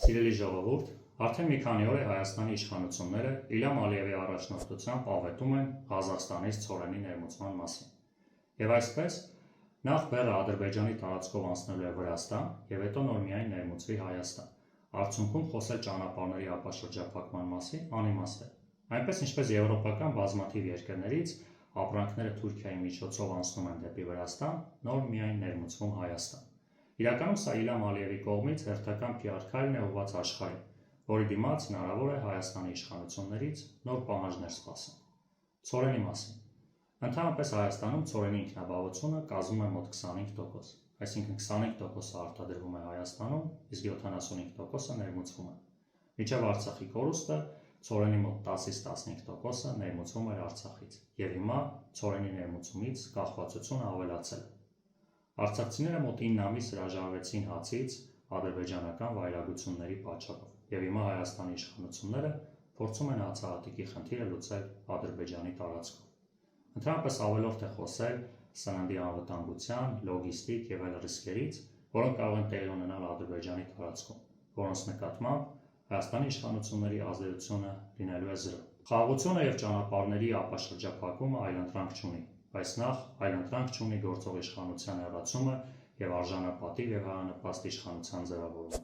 Սիրելի ժողովուրդ, արդեն մի քանի օր է Հայաստանի իշխանությունները Իլհամ Ալիևի առաջնորդությամբ ավետում են Ղազախստանից ցորենի ներմուծման մասին։ Եվ այսպես, նախ բեռը Ադրբեջանի տարածքով անցնելու է Վրաստան և հետո նոր միայն ներմուծվի Հայաստան։ Արդյունքում խոսել ճանապարհների ապաշրջափակման մասին անիմաստ է։ Այնպես ինչպես եվրոպական բազմաթիվ երկրներից ապրանքները Թուրքիայի միջոցով անցնում են դեպի Վրաստան, նոր միայն ներմուծվում Հայաստան։ Իրականում սա Իլհամ Ալիևի կողմից հերթական PR քայլն է ուղղված աշխարհին, որի դիմաց հնարավոր է Հայաստանի իշխանություններից նոր պահանջներ սպասեն։ Ցորենի մասին։ Ընդհանրապես Հայաստանում ցորենի ինքնաբավությունը կազմում է մոտ 25%, այսինքն 25%-ը արտադրվում է Հայաստանում, իսկ 75%-ը ներմուծվում է։ Մինչև Արցախի կորուստը ցորենի մոտ 10-ից 15%-ը ներմուծվում էր Արցախից, և հիմա ցորենի ներմուծումից կախվածությունը ավելացել է։ Արցախցիները մոտ 9 ամիս հրաժարվեցին հացից ադրբեջանական վայրագությունների պատճառով, և հիմա Հայաստանի իշխանությունները փորձում են հացահատիկի խնդիրը լուծել Ադրբեջանի տարածքով։ Ընդհանրապես ավելորդ է խոսել սննդի անվտանգության, լոգիստիկ և այլ ռիսկերից, որոնք կարող են տեղի ունենալ Ադրբեջանի տարածքում, որոնց նկատմամբ Հայաստանի իշխանությունների ազդեցությունը լինելու է 0։ Խաղաղությունը և ճանապարհների ապաշրջափակումը այլընտրանք չունի, բայց նախ այլընտրանք չունի գործող իշխանության հեռացումը և արժանապատիվ և հայանպաստ իշխանության ձևավորումը։